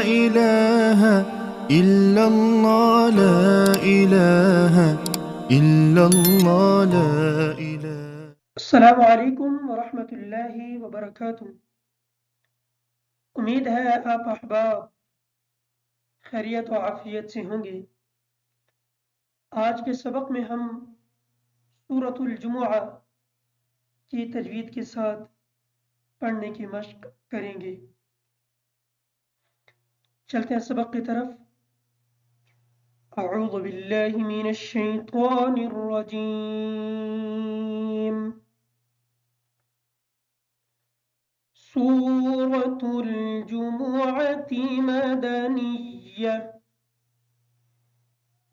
إله إلا الله لا إله إلا الله لا إله. अस्सलामु अलैकुम वरहमतुल्लाहि वबरकातुह। उम्मीद है आप अहबाब खैरियत व आफियत से होंगे। आज के सबक में हम सूरतुल जुमुआ की तजवीद के साथ पढ़ने की मश्क करेंगे। चलते हैं सबक की तरफ। अऊज़ु बिल्लाहि मिनश शैतानिर रजीम। सूरतुल जुमुअति मदनिय्यह।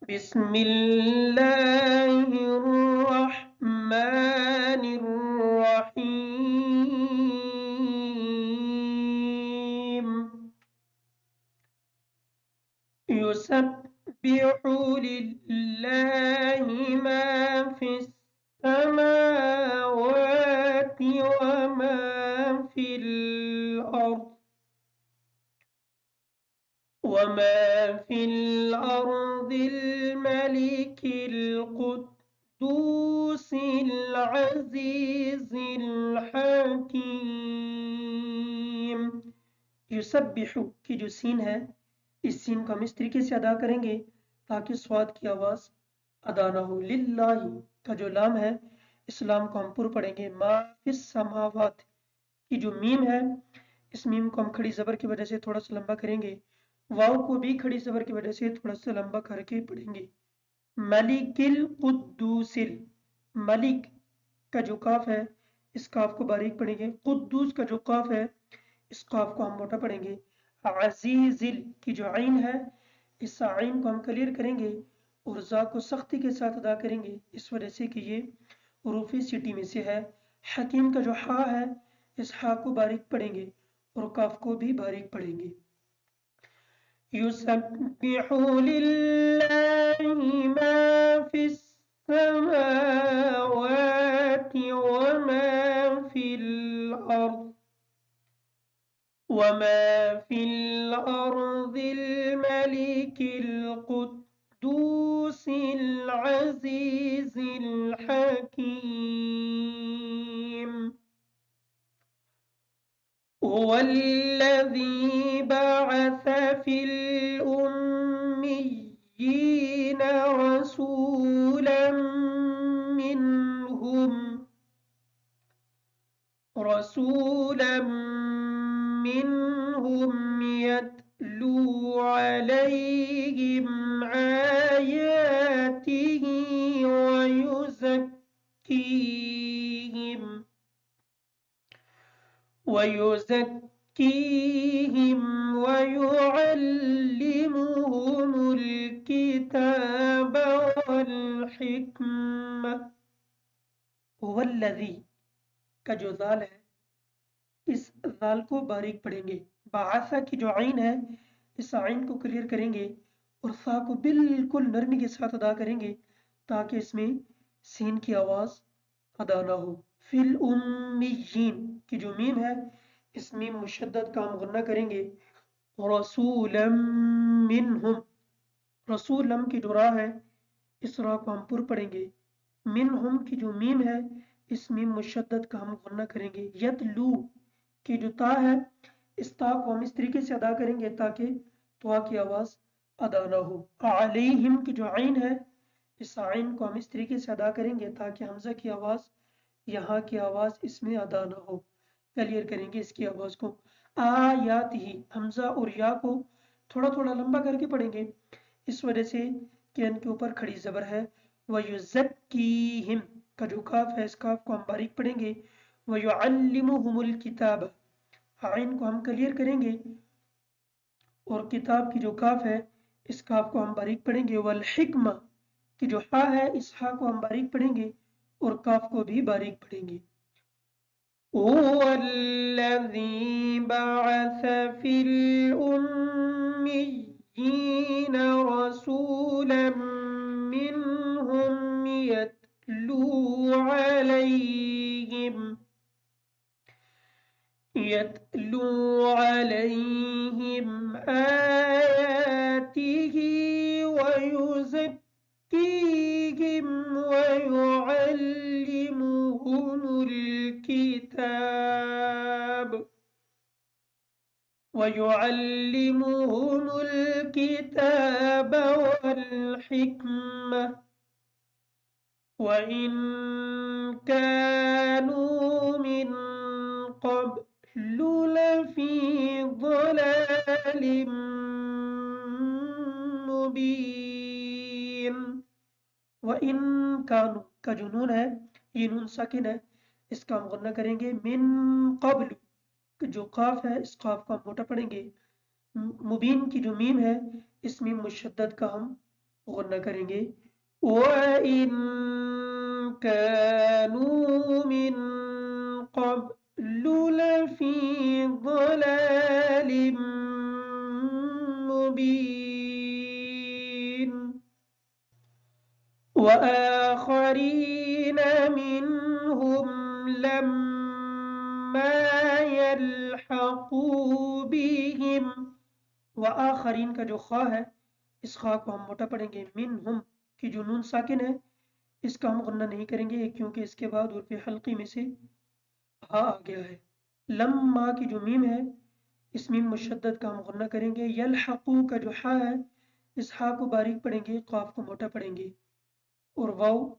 बिस्मिल्लाहिर्रहमानिर्रहीम। युसब्बिहु लिल्लाहि मा फिस समावाति व मा फिल अर्द وما في الأرض الملك القدوس العزيز الحكيम। युसब्बिहु की जो सीन है, इस सीन को हम इस तरीके से अदा करेंगे ताकि स्वाद की आवाज़ अदा ना हो। लिल्लाहि का जो लाम है, इस लाम को हम पुर पढ़ेंगे। मा फिस समावात की जो मीम है, इस मीम को हम खड़ी ज़बर की वजह से थोड़ा सा लंबा करेंगे। वाव को भी खड़ी ज़बर की वजह से थोड़ा सा लंबा करके पढ़ेंगे। मलिकिल कुद्दूसिल, मलिक का जो काफ है, इस काफ को बारीक पढ़ेंगे। कुद्दूस का जो काफ है, इस काफ को हम मोटा पढ़ेंगे। अजीजिल की जो आइन है, इस आइन को हम क्लियर करेंगे और जा को सख्ती के साथ अदा करेंगे, इस वजह से कि ये हुरूफ सिटी में से है। हकीम का जो हा है, इस हा को बारीक पढ़ेंगे और काफ को भी बारीक पढ़ेंगे। युसब्बिहु लिल्लाहि मा फिस समावाति व मा फिल अर्द وما في الأرض الملك القدوس العزيز الحكيم. هو الذي بعث في الأميين رسولا منهم يتلو عليهم آياته ويزكيهم ويعلمهم الكتاب والحكمة. هو الذي का जो जाल है, इस जाल को बारीक पढ़ेंगे। बासा की जो आइन है, इस आइन को क्लियर करेंगे और सा को बिल्कुल नरमी के साथ अदा करेंगे ताकि इसमें सीन की आवाज़ अदा ना हो। फिल उम्मीयीन की जो मीम है, इस मीम मुशद्दद का हम गुन्ना करेंगे। रसूलम मिनहुम, रसूलम की जो रा है, इस रा को हम पुर पढ़ेंगे। मिनहुम की जो मीम है, इस मीम मुशद्दद का हम गुन्ना करेंगे। यतलू की जो ता है, इस ता को हम इस तरीके से अदा करेंगे ताकि तुआ की आवाज़ अदा ना हो। अलैहिम की जो आइन है, इस आइन को हम इस तरीके से अदा करेंगे ताकि हमजा की आवाज़, यहाँ की आवाज़ इसमें अदा ना हो। क्लियर करेंगे इसकी आवाज़ को। आयात ही, हमजा और या को थोड़ा थोड़ा लंबा करके पढ़ेंगे, इस वजह से कि इनके ऊपर खड़ी ज़बर है। वयुज़क्कीहिम का जो काफ है, इस काफ को हम बारीक पढ़ेंगे। वयुअल्लिमुहुमुल किताब, आइन को हम क्लियर करेंगे और किताब की जो काफ है, इस काफ को हम बारीक पढ़ेंगे। वल हिक्मा की जो हा है, इस हा को हम बारीक पढ़ेंगे और काफ को भी बारीक पढ़ेंगे। हुवल्लज़ी बअस फिल उम्मिय्यीन रसूलन मिनहुम यतलू अलैहिम वयुअल्लिमुहुमुल किताब वल हिकमह वइन कानू मिन क़ब्लु लफ़ी ज़लालिम मुबीन। वइन कानू का जो नून है ये नून साकिन है, इसका हम गन्ना करेंगे। मिन क़ब्ल जो काफ है इस काफ को हम मोटा पढ़ेंगे। मुबीन की जो मीम है इस मीम मुशद्दद का हम गन्ना करेंगे। वइन कानू मिन क़ब्लु लफ़ी ज़लालिम मुबीन। वआखरीन मिनहुम लम्मा यल्हक़ू बिहिम। वआखरीन का जो खा है इस खा को हम मोटा पढ़ेंगे। मिनहुम की जो नून साकिन है इसका हम गन्ना नहीं करेंगे क्योंकि इसके बाद उर्फ़ हल्की में से हा आ गया है। लम्मा की जो मीम है इस मीम मुशद्दद का हम गन्ना करेंगे। यल्हक़ू का जो हा है इस हा को बारीक पढ़ेंगे, क़ाफ को मोटा पढ़ेंगे। और वाव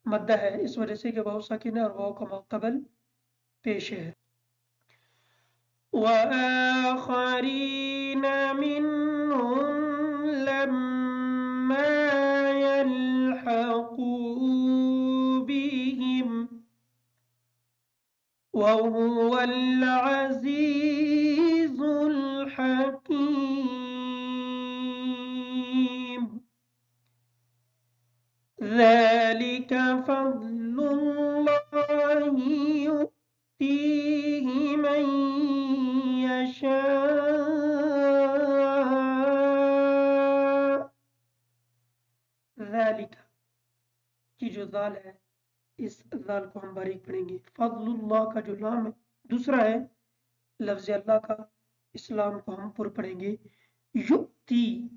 मद्दा है इस वजह से कि वाव साकिन है और वाव का माक़बल पेश है। वआखरीन मिनहुम लम्मा यल्हक़ू बिहिम वहुवल अज़ीज़ुल हकीम। ذلك فضل الله يؤتيه من يشاء। ذلك की जो दाल है इस दाल को हम बारीक पढ़ेंगे। फضलुल्लाह का जो लाम है दूसरा है लफ्ज़ अल्लाह का, इस्लाम को हम पुर पढ़ेंगे। युक्ति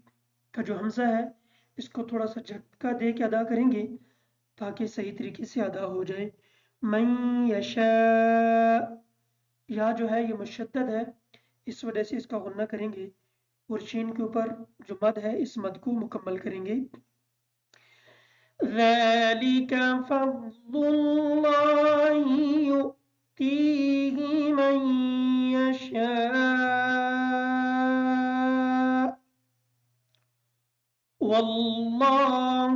का जो हमजा है इसको थोड़ा सा झटका दे के अदा करेंगे ताकि सही तरीके से अदा हो जाए। मन यशा या जो है ये मुशद्दद है इस वजह से इसका गुन्ना करेंगे और शीन के ऊपर जो मद है इस मद को मुकम्मल करेंगे। ذلك فضل الله يؤتيه من يشاء والله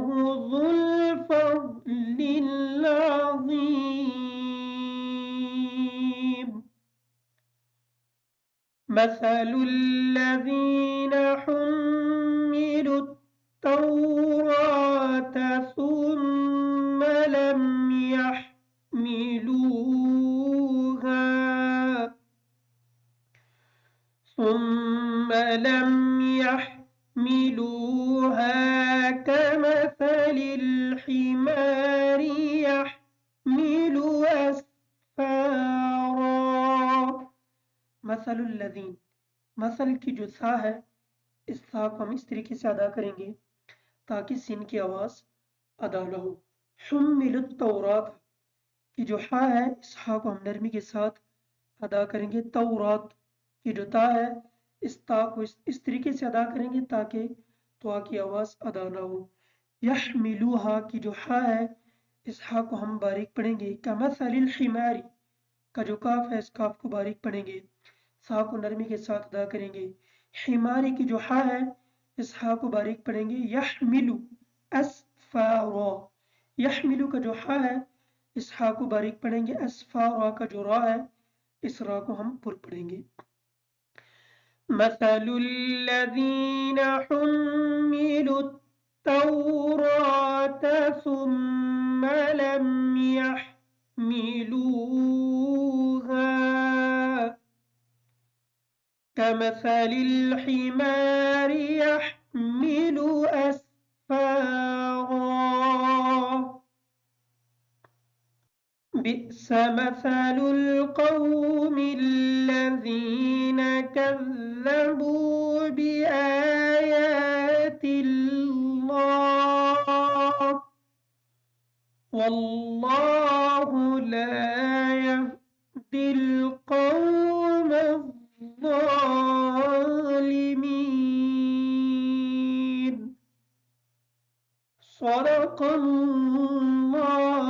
ذو الفضل العظيم। مثل الذين حملوا التوراة ثم لم يحملوها كمثل الحمار يحمل أسفارا। مثل الذين मसल की जो सा है इस सा को हम इस तरीके से अदा करेंगे ताकि सिन की आवाज़ अदा न हो। हुम्मिलुत तौरात की जो हा है इस हा को हम नरमी के साथ अदा करेंगे। तौरात की जो ता है इस ता को इस तरीके से अदा करेंगे ताकि तो की आवाज़ अदा ना हो। यहमिलुहा की जो हा है इस हा को हम बारीक पढ़ेंगे। कमसलिल हिमारी का जो काफ है इस काफ को बारीक पढ़ेंगे, सा को नरमी के साथ अदा करेंगे। हिमारी की जो हा है इस हा को बारीक पढ़ेंगे। यहमिलु अस्फारा, यहमिलु का जो हा है इस हा को बारीक पढ़ेंगे। अस्फारा का जो रा है इस रा को हम पुर पढ़ेंगे। مثل الذين حملوا التوراة ثم لم يحملوها كمثل الحمار يحمل أسفارا بئس مثل القوم الذين كذبوا بآيات الله والله لا يهدي القوم الظالمين। صدق الله